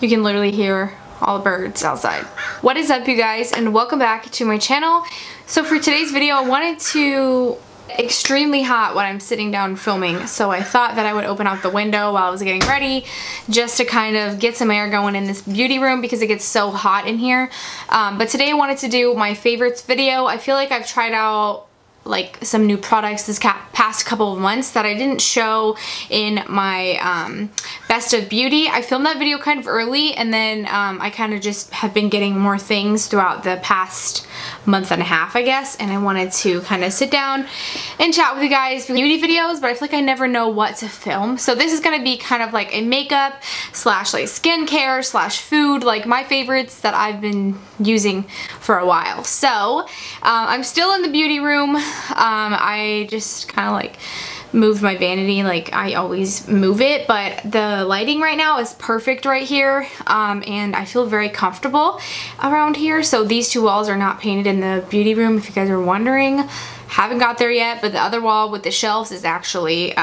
You can literally hear all the birds outside. What is up, you guys, and welcome back to my channel. So for today's video, I wanted to extremely hot when I'm sitting down filming, so I thought that I would open up the window while I was getting ready just to kind of get some air going in this beauty room because it gets so hot in here. But today I wanted to do my favorites video. I feel like I've tried out like some new products this past couple of months that I didn't show in my best of beauty. I filmed that video kind of early, and then I kind of just have been getting more things throughout the past month and a half, I guess, and I wanted to kind of sit down and chat with you guys for beauty videos, but I feel like I never know what to film. So this is going to be kind of like a makeup slash like skincare slash food, like my favorites that I've been using for a while. So I'm still in the beauty room. I just kind of like moved my vanity like I always move it, but the lighting right now is perfect right here, and I feel very comfortable around here. So these two walls are not painted in the beauty room, if you guys are wondering. Haven't got there yet, but the other wall with the shelves is actually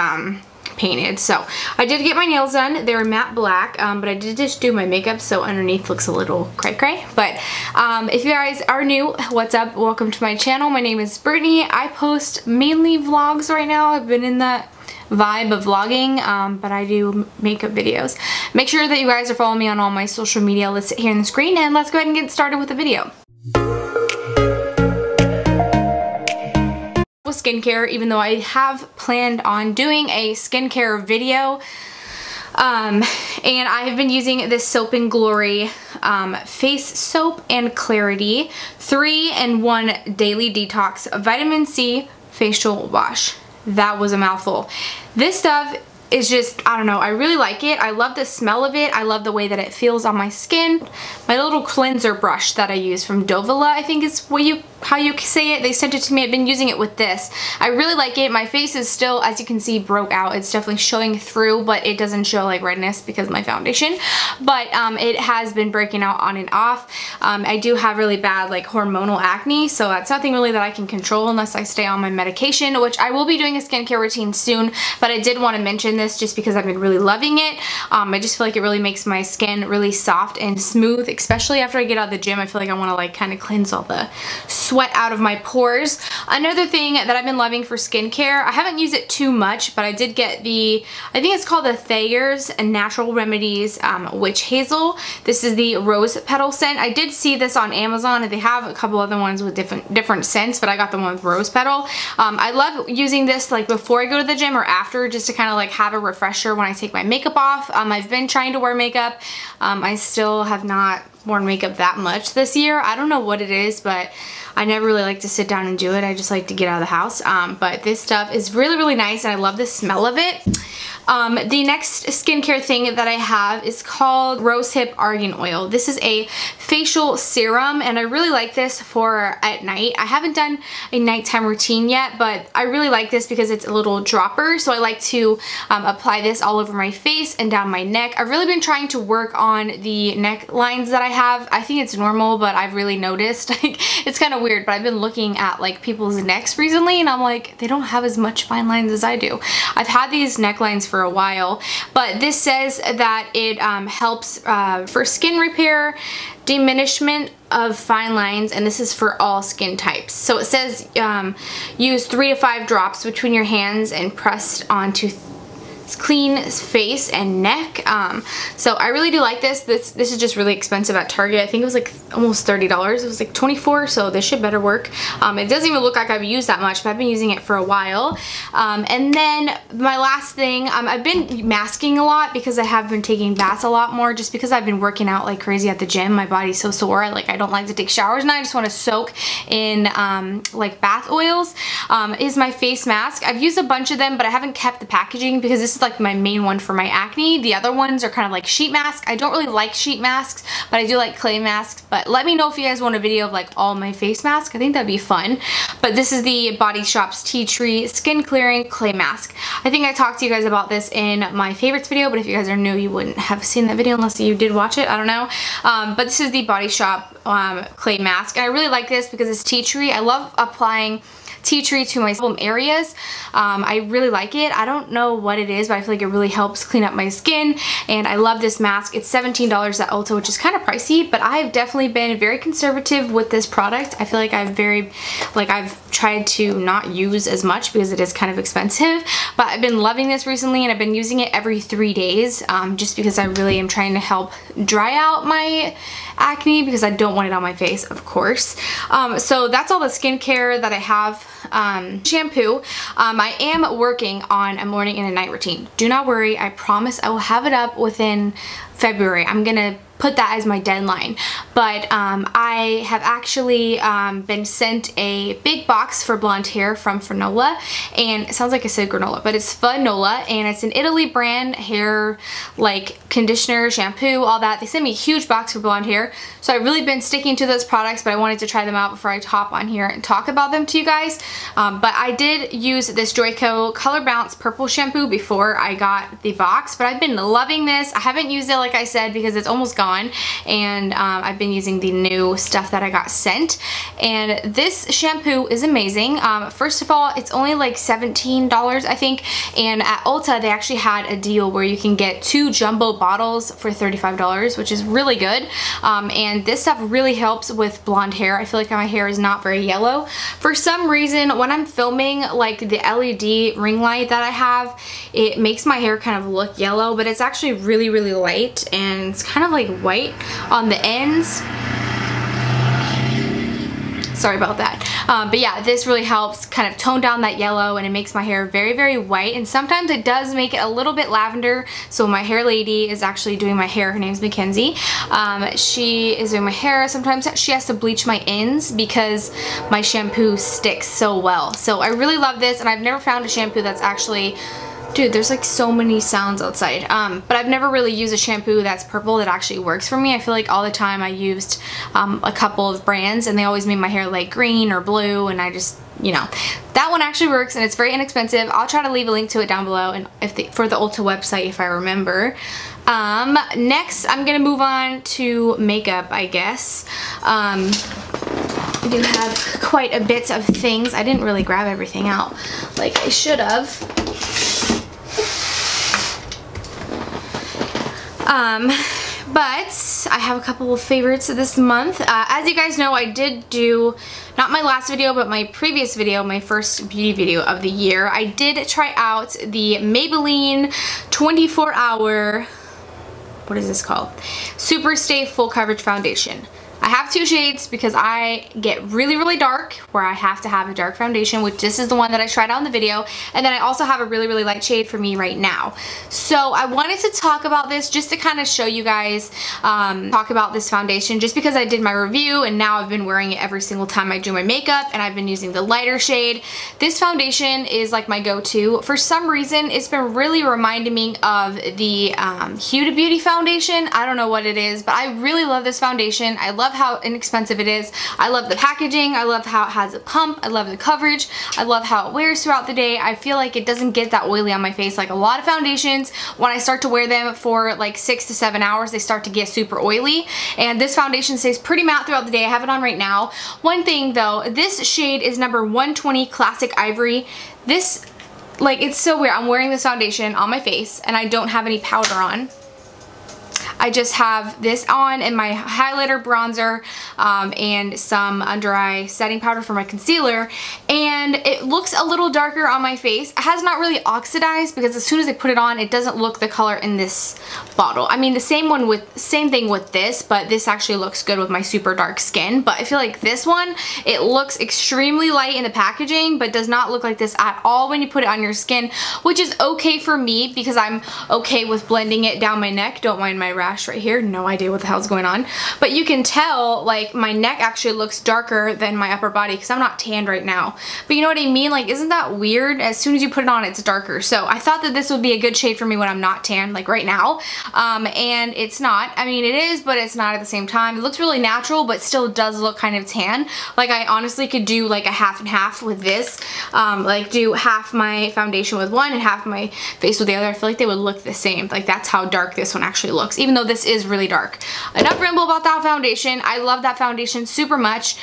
painted. So I did get my nails done. They're matte black, but I did just do my makeup, so underneath looks a little cray-cray. But if you guys are new, what's up? Welcome to my channel. My name is Brittany. I post mainly vlogs right now. I've been in that vibe of vlogging, but I do makeup videos. Make sure that you guys are following me on all my social media listed here on the screen, and let's go ahead and get started with the video. Skincare, even though I have planned on doing a skincare video, and I have been using this Soap & Glory face soap and clarity 3-in-1 daily detox vitamin C facial wash. That was a mouthful. This stuff is just, I don't know, I really like it. I love the smell of it. I love the way that it feels on my skin. My little cleanser brush that I use from Dovela, I think is how you say it. They sent it to me. I've been using it with this. I really like it. My face is still, as you can see, broke out. It's definitely showing through, but it doesn't show like redness because of my foundation. But it has been breaking out on and off. I do have really bad like hormonal acne, so that's nothing really that I can control unless I stay on my medication, which I will be doing a skincare routine soon, but I did want to mention this just because I've been really loving it. I just feel like it really makes my skin really soft and smooth, especially after I get out of the gym. I feel like I want to like kind of cleanse all the sweat out of my pores. Another thing that I've been loving for skincare, I haven't used it too much, but I did get the, I think it's called the Thayer's Natural Remedies Witch Hazel. This is the rose petal scent. I did see this on Amazon, and they have a couple other ones with different scents, but I got the one with rose petal. I love using this like before I go to the gym or after, just to kind of like have a refresher when I take my makeup off. I've been trying to wear makeup. I still have not worn makeup that much this year. I don't know what it is, but I never really like to sit down and do it. I just like to get out of the house. But this stuff is really, really nice, and I love the smell of it. The next skincare thing that I have is called Rosehip Argan Oil. This is a facial serum, and I really like this for at night. I haven't done a nighttime routine yet, but I really like this because it's a little dropper, so I like to apply this all over my face and down my neck. I've really been trying to work on the necklines that I have. I think it's normal, but I've really noticed, like, it's kind of weird, but I've been looking at like people's necks recently, and I'm like, they don't have as much fine lines as I do. I've had these necklines for a while, but this says that it helps for skin repair, diminishment of fine lines, and this is for all skin types. So it says use 3 to 5 drops between your hands and pressed onto clean face and neck. So I really do like this. This is just really expensive at Target. I think it was like almost $30. It was like $24, so this should better work. It doesn't even look like I've used that much, but I've been using it for a while. And then my last thing, I've been masking a lot because I have been taking baths a lot more, just because I've been working out like crazy at the gym. My body's so sore. I don't like to take showers, and I just want to soak in like bath oils. Is my face mask. I've used a bunch of them, but I haven't kept the packaging because this is like my main one for my acne. The other ones are kind of like sheet masks. I don't really like sheet masks, but I do like clay masks. But let me know if you guys want a video of like all my face masks. I think that'd be fun. But this is the Body Shop's Tea Tree Skin Clearing Clay Mask. I think I talked to you guys about this in my favorites video, but if you guys are new, you wouldn't have seen that video unless you did watch it. I don't know. But this is the Body Shop clay mask, and I really like this because it's tea tree. I love applying tea tree to my problem areas. I really like it. I don't know what it is, but I feel like it really helps clean up my skin, and I love this mask. It's $17 at Ulta, which is kind of pricey, but I've definitely been very conservative with this product. I feel like I've tried to not use as much because it is kind of expensive, but I've been loving this recently, and I've been using it every 3 days just because I really am trying to help dry out my acne because I don't want it on my face, of course. So that's all the skincare that I have. Shampoo. I am working on a morning and a night routine. Do not worry, I promise I will have it up within February. I'm gonna put that as my deadline, but I have actually been sent a big box for blonde hair from Fanola, and it sounds like I said granola, but it's Fanola, and it's an Italy brand hair like conditioner, shampoo, all that. They sent me a huge box for blonde hair, so I've really been sticking to those products, but I wanted to try them out before I hop on here and talk about them to you guys. But I did use this Joico Color Bounce purple shampoo before I got the box, but I've been loving this. I haven't used it, like I said, because it's almost gone, and I've been using the new stuff that I got sent, and this shampoo is amazing. First of all, it's only like $17, I think, and at Ulta they actually had a deal where you can get 2 jumbo bottles for $35, which is really good, and this stuff really helps with blonde hair. I feel like my hair is not very yellow. For some reason, when I'm filming, like the LED ring light that I have, it makes my hair kind of look yellow, but it's actually really, really light, and it's kind of like white on the ends. Sorry about that. But yeah, this really helps kind of tone down that yellow, and it makes my hair very, very white, and sometimes it does make it a little bit lavender. So my hair lady is actually doing my hair. Her name's Mackenzie. She is doing my hair. Sometimes she has to bleach my ends because my shampoo sticks so well. So I really love this, and I've never found a shampoo that's actually... Dude, there's like so many sounds outside. But I've never really used a shampoo that's purple that actually works for me. I feel like all the time I used a couple of brands, and they always made my hair like green or blue, and I just, you know. That one actually works, and it's very inexpensive. I'll try to leave a link to it down below, and for the Ulta website if I remember. Next, I'm gonna move on to makeup, I guess. I do have quite a bit of things. I didn't really grab everything out like I should have. But I have a couple of favorites this month. As you guys know, I did do, not my last video, but my previous video, my first beauty video of the year. I did try out the Maybelline 24-hour, what is this called? Super Stay Full Coverage Foundation. I have 2 shades because I get really, really dark where I have to have a dark foundation, which this is the one that I tried out in the video. And then I also have a really, really light shade for me right now. So I wanted to talk about this just to kind of show you guys, talk about this foundation, just because I did my review and now I've been wearing it every single time I do my makeup, and I've been using the lighter shade. This foundation is like my go-to. For some reason, it's been really reminding me of the Huda Beauty foundation. I don't know what it is, but I really love this foundation. I love how inexpensive it is. I love the packaging. I love how it has a pump. I love the coverage. I love how it wears throughout the day. I feel like it doesn't get that oily on my face like a lot of foundations. When I start to wear them for like 6 to 7 hours, they start to get super oily, and this foundation stays pretty matte throughout the day. I have it on right now. One thing though, this shade is number 120 Classic Ivory. This, like, it's so weird. I'm wearing this foundation on my face and I don't have any powder on. I just have this on and my highlighter, bronzer, and some under eye setting powder for my concealer, and it looks a little darker on my face. It has not really oxidized because as soon as I put it on, it doesn't look the color in this bottle. I mean, the same thing with this, but this actually looks good with my super dark skin. But I feel like this one, it looks extremely light in the packaging, but does not look like this at all when you put it on your skin, which is okay for me because I'm okay with blending it down my neck. Don't mind my rash right here, no idea what the hell's going on, but you can tell like my neck actually looks darker than my upper body because I'm not tanned right now, but you know what I mean, like, isn't that weird? As soon as you put it on, it's darker. So I thought that this would be a good shade for me when I'm not tan, like right now, and it's not. I mean, it is, but it's not at the same time. It looks really natural, but still does look kind of tan. Like, I honestly could do like a half and half with this, like do half my foundation with one and half my face with the other. I feel like they would look the same. Like, that's how dark this one actually looks, even though this is really dark. Enough ramble about that foundation. I love that foundation super much,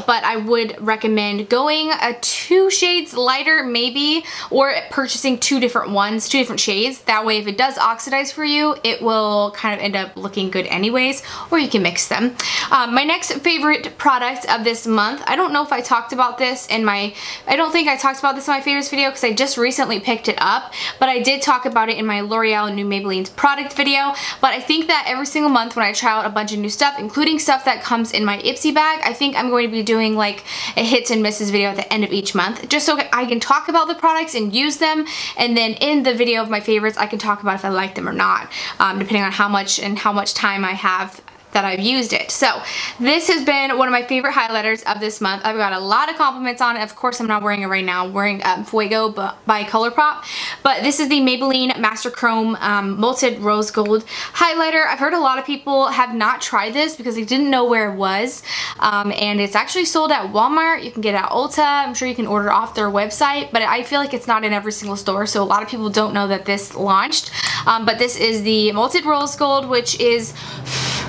but I would recommend going 2 shades lighter maybe, or purchasing 2 different ones, 2 different shades. That way if it does oxidize for you, it will kind of end up looking good anyways, or you can mix them. My next favorite product of this month, I don't know if I talked about this in my, I don't think I talked about this in my favorites video because I just recently picked it up, but I did talk about it in my L'Oreal New Maybelline's product video. But I think that every single month when I try out a bunch of new stuff, including stuff that comes in my Ipsy bag, I think I'm going to be doing like a hits and misses video at the end of each month, just so I can talk about the products and use them, and then in the video of my favorites I can talk about if I like them or not, depending on how much time I have that I've used it. So this has been one of my favorite highlighters of this month. I've got a lot of compliments on it. Of course, I'm not wearing it right now. I'm wearing Fuego by ColourPop, but this is the Maybelline Master Chrome Molted Rose Gold highlighter. I've heard a lot of people have not tried this because they didn't know where it was, and it's actually sold at Walmart. You can get it at Ulta. I'm sure you can order off their website, but I feel like it's not in every single store, so a lot of people don't know that this launched. But this is the Molted Rose Gold, which is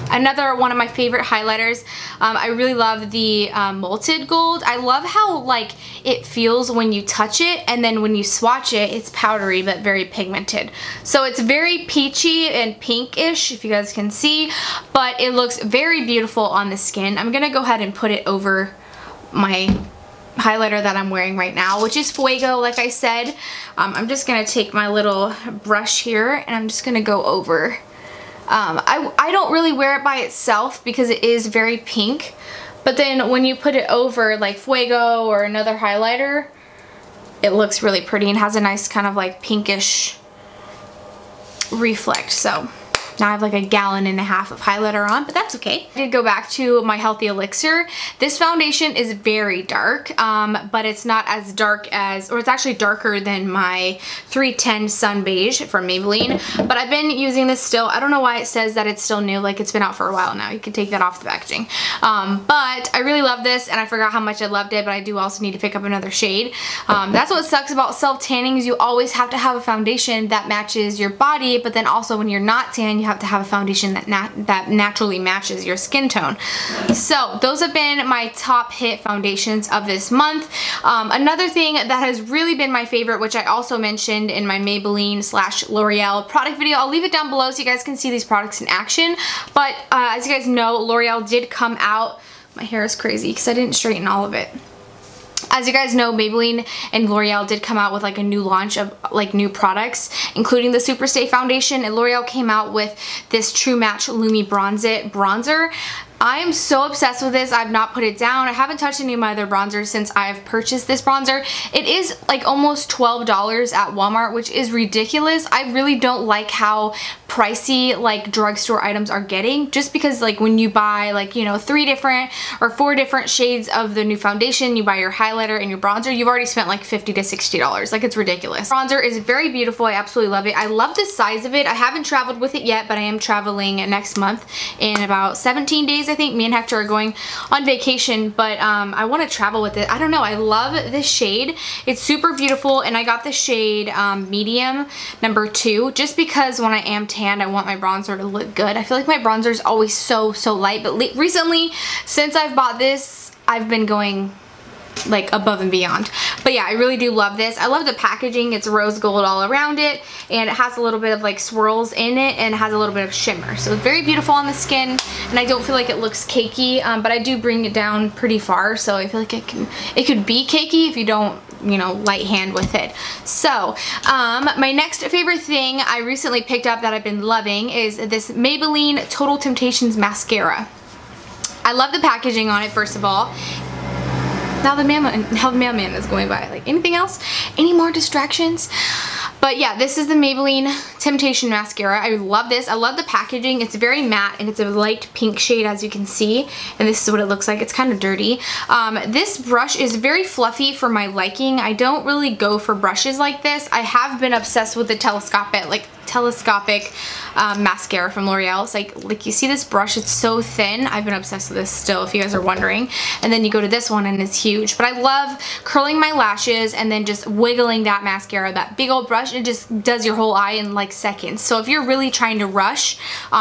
another one of my favorite highlighters. I really love the Molted Gold. I love how like it feels when you touch it, and then when you swatch it, it's powdery but very pigmented. So it's very peachy and pinkish, if you guys can see, but it looks very beautiful on the skin. I'm gonna go ahead and put it over my highlighter that I'm wearing right now, which is Fuego, like I said. I'm just gonna take my little brush here and I'm just gonna go over. I don't really wear it by itself because it is very pink, but then when you put it over like Fuego or another highlighter, it looks really pretty and has a nice kind of like pinkish reflect. So now I have like 1.5 gallons of highlighter on, but that's okay. I did go back to my Healthy Elixir. This foundation is very dark, but it's not as dark as, or it's actually darker than my 310 Sun Beige from Maybelline. But I've been using this still. I don't know why it says that it's still new, like it's been out for a while now. You can take that off the packaging. But I really love this, and I forgot how much I loved it, but I do also need to pick up another shade. That's what sucks about self-tanning, is you always have to have a foundation that matches your body, but then also when you're not tan, you have to have a foundation that naturally matches your skin tone. So those have been my top hit foundations of this month. Another thing that has really been my favorite, which I also mentioned in my Maybelline / L'Oreal product video, I'll leave it down below so you guys can see these products in action. But as you guys know, L'Oreal did come out, my hair is crazy because I didn't straighten all of it. As you guys know, Maybelline and L'Oreal did come out with like a new launch of like new products, including the Superstay foundation, and L'Oreal came out with this True Match Lumi Bronzer. I am so obsessed with this. I've not put it down. I haven't touched any of my other bronzers since I've purchased this bronzer. It is like almost $12 at Walmart, which is ridiculous. I really don't like how pricey like drugstore items are getting, just because like when you buy like, you know, 3 different or 4 different shades of the new foundation, you buy your highlighter and your bronzer, you've already spent like $50 to $60. Like, it's ridiculous. Bronzer is very beautiful. I absolutely love it. I love the size of it. I haven't traveled with it yet, but I am traveling next month in about 17 days. I think me and Hector are going on vacation, but I want to travel with it. I don't know, I love this shade. It's super beautiful, and I got the shade medium number 2 just because when I am tanned, I want my bronzer to look good. I feel like my bronzer is always so light, but recently since I've bought this, I've been going like above and beyond. But yeah, I really do love this. I love the packaging. It's rose gold all around it, and it has a little bit of like swirls in it, and it has a little bit of shimmer. So it's very beautiful on the skin, and I don't feel like it looks cakey, but I do bring it down pretty far, so I feel like it could be cakey if you don't, you know, light hand with it. So my next favorite thing I recently picked up that I've been loving is this Maybelline Total Temptations mascara. I love the packaging on it, first of all. Now the mailman is going by. Like, anything else? Any more distractions? But yeah, this is the Maybelline Temptation Mascara. I love this. I love the packaging. It's very matte, and it's a light pink shade, as you can see. And this is what it looks like. It's kind of dirty. This brush is very fluffy for my liking. I don't really go for brushes like this. I have been obsessed with the telescopic, like telescopic mascara from L'Oreal. It's like you see this brush, it's so thin. I've been obsessed with this still, if you guys are wondering. And then you go to this one and it's huge. But I love curling my lashes and then just wiggling that mascara, that big old brush. It just does your whole eye in like seconds. So if you're really trying to rush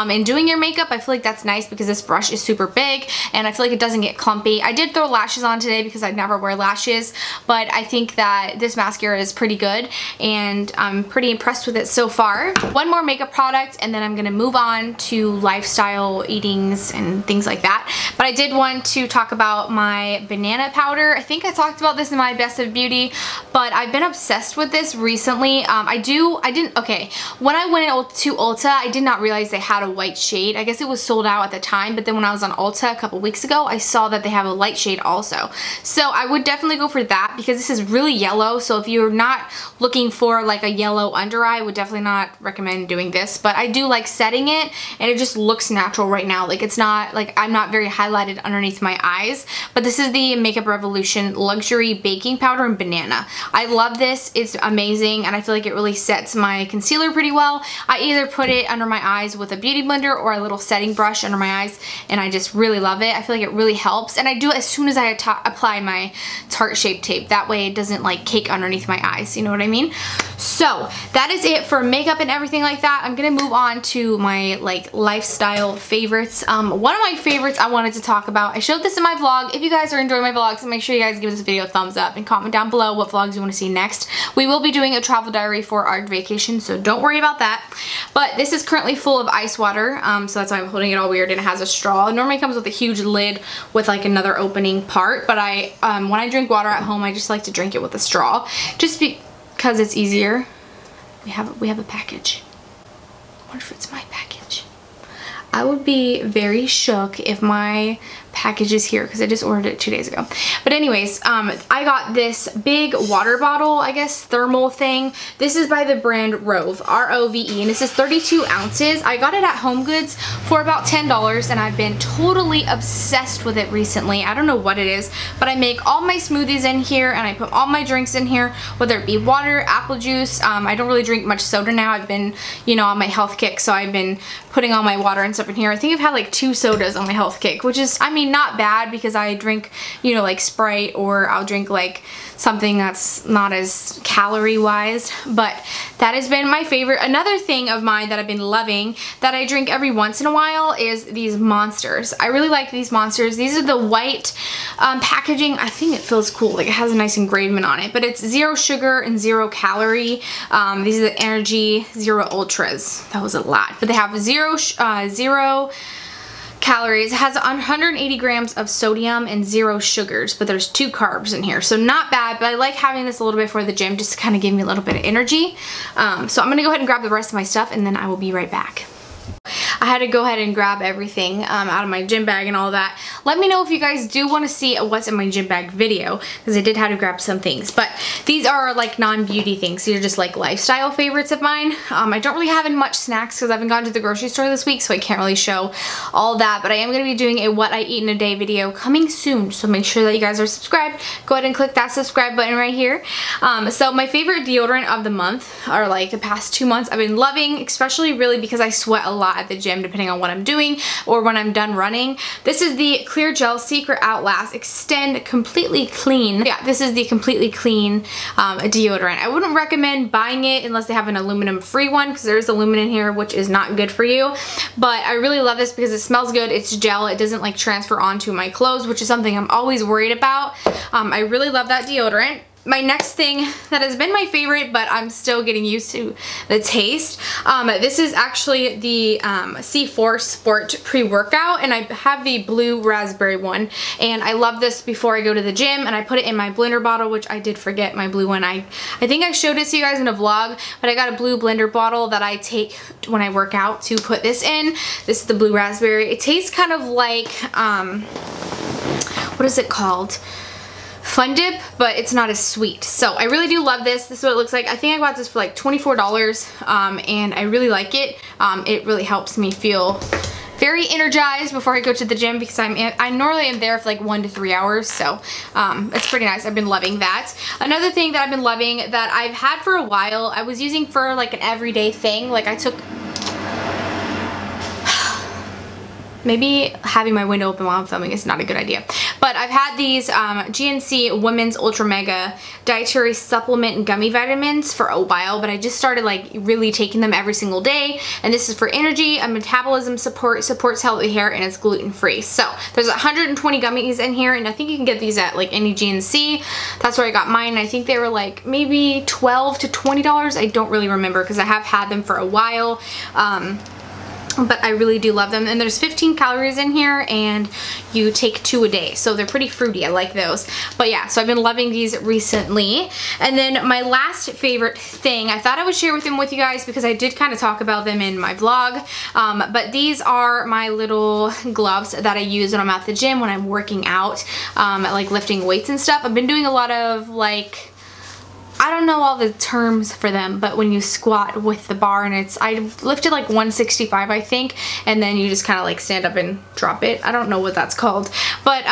in doing your makeup, I feel like that's nice because this brush is super big and I feel like it doesn't get clumpy. I did throw lashes on today because I never wear lashes, but I think that this mascara is pretty good and I'm pretty impressed with it so far. One more makeup product and then I'm gonna move on to lifestyle eatings and things like that. But I did want to talk about my banana powder. I think I talked about this in my Best of Beauty, but I've been obsessed with this recently. Okay, when I went to Ulta, I did not realize they had a white shade. I guess it was sold out at the time, but then when I was on Ulta a couple weeks ago, I saw that they have a light shade also. So I would definitely go for that because this is really yellow. So if you're not looking for like a yellow under eye, I would definitely not recommend doing this. But I do like setting it and it just looks natural right now. Like it's not like I'm not very highlighted underneath my eyes. But this is the Makeup Revolution Luxury Baking Powder in Banana. I love this. It's amazing and I feel like it really sets my concealer pretty well. I either put it under my eyes with a beauty blender or a little setting brush under my eyes and I just really love it. I feel like it really helps and I do it as soon as I apply my Tarte Shape Tape. That way it doesn't like cake underneath my eyes, you know what I mean? So that is it for makeup and everything like that. I'm gonna move on to my like lifestyle favorites. One of my favorites I wanted to talk about, I showed this in my vlog. If you guys are enjoying my vlogs, make sure you guys give this video a thumbs up and comment down below what vlogs you want to see next. We will be doing a travel diary for our vacation, so don't worry about that. But this is currently full of ice water, so that's why I'm holding it all weird and it has a straw. It normally comes with a huge lid with like another opening part, but when I drink water at home, I just like to drink it with a straw, just because it's easier. We have a package. I wonder if it's my package. I would be very shook if my package is here because I just ordered it 2 days ago. But anyways, I got this big water bottle, I guess, thermal thing. This is by the brand Rove, R-O-V-E, and this is 32 ounces. I got it at HomeGoods for about $10 and I've been totally obsessed with it recently. I don't know what it is, but I make all my smoothies in here and I put all my drinks in here, whether it be water, apple juice. I don't really drink much soda now. I've been, you know, on my health kick, so I've been putting all my water and stuff in here. I think I've had like 2 sodas on my health kick, which is, I mean, not bad because I drink, you know, like Sprite, or I'll drink like something that's not as calorie wise, but that has been my favorite. Another thing of mine that I've been loving that I drink every once in a while is these Monsters. I really like these Monsters. These are the white packaging. I think it feels cool, like it has a nice engravement on it, but it's 0 sugar and 0 calorie. These are the Energy Zero Ultras. That was a lot, but they have zero calories. It has 180 grams of sodium and 0 sugars, but there's 2 carbs in here, so not bad. But I like having this a little bit for the gym just to kind of give me a little bit of energy. So I'm gonna go ahead and grab the rest of my stuff and then I will be right back. I had to go ahead and grab everything out of my gym bag and all that. Let me know if you guys do want to see what's in my gym bag video, because I did have to grab some things. But these are like non-beauty things. These are just like lifestyle favorites of mine. I don't really have much snacks because I haven't gone to the grocery store this week, so I can't really show all that. But I am going to be doing a what I eat in a day video coming soon, so make sure that you guys are subscribed. Go ahead and click that subscribe button right here. So my favorite deodorant of the month, or like the past 2 months, I've been loving, especially really because I sweat a lot at the gym depending on what I'm doing or when I'm done running. This is the Clear Gel Secret Outlast Extend Completely Clean. Yeah, this is the Completely Clean deodorant. I wouldn't recommend buying it unless they have an aluminum free one, because there's aluminum here, which is not good for you. But I really love this because it smells good. It's gel. It doesn't like transfer onto my clothes, which is something I'm always worried about. I really love that deodorant. My next thing that has been my favorite, but I'm still getting used to the taste. This is actually the C4 Sport pre-workout, and I have the blue raspberry one. And I love this before I go to the gym, and I put it in my blender bottle, which I did forget my blue one. I think I showed it to you guys in a vlog, but I got a blue blender bottle that I take when I work out to put this in. This is the blue raspberry. It tastes kind of like, what is it called? Fun Dip, but it's not as sweet. So I really do love this. This is what it looks like. I think I got this for like $24, and I really like it. It really helps me feel very energized before I go to the gym because I normally am there for like 1 to 3 hours, so it's pretty nice. I've been loving that. Another thing that I've been loving that I've had for a while, I was using for like an everyday thing. Like I took, maybe having my window open while I'm filming is not a good idea. But I've had these GNC Women's Ultra Mega Dietary Supplement and Gummy Vitamins for a while, but I just started like really taking them every single day. And this is for energy and metabolism support, supports healthy hair, and it's gluten free. So there's 120 gummies in here, and I think you can get these at like any GNC. That's where I got mine. I think they were like maybe $12 to $20. I don't really remember because I have had them for a while. But I really do love them, and there's 15 calories in here, and you take 2 a day, so they're pretty fruity. I like those. But yeah, so I've been loving these recently. And then my last favorite thing, I thought I would share with you guys because I did kind of talk about them in my vlog, but these are my little gloves that I use when I'm at the gym, when I'm working out, like lifting weights and stuff. I've been doing a lot of like, I don't know all the terms for them, but when you squat with the bar, and I lifted like 165 I think, and then you just kind of like stand up and drop it. I don't know what that's called, but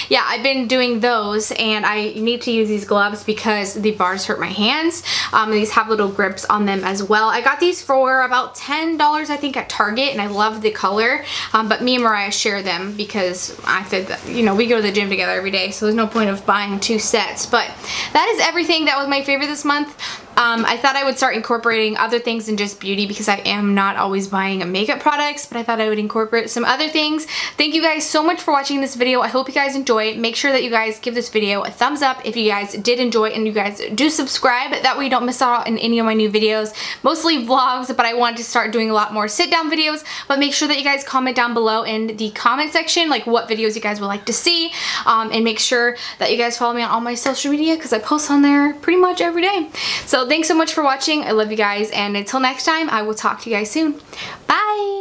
yeah, I've been doing those, and I need to use these gloves because the bars hurt my hands. These have little grips on them as well. I got these for about $10 I think at Target, and I love the color, but me and Mariah share them because I said that, you know, we go to the gym together every day, so there's no point of buying 2 sets. But that is everything that was my favorite this month. I thought I would start incorporating other things than just beauty because I am not always buying makeup products, but I thought I would incorporate some other things. Thank you guys so much for watching this video. I hope you guys enjoy it. Make sure that you guys give this video a thumbs up if you guys did enjoy it, and you guys do subscribe. That way you don't miss out on any of my new videos. Mostly vlogs, but I wanted to start doing a lot more sit down videos. But make sure that you guys comment down below in the comment section like what videos you guys would like to see, and make sure that you guys follow me on all my social media because I post on there pretty much every day. So thanks so much for watching. I love you guys, and until next time, I will talk to you guys soon. Bye!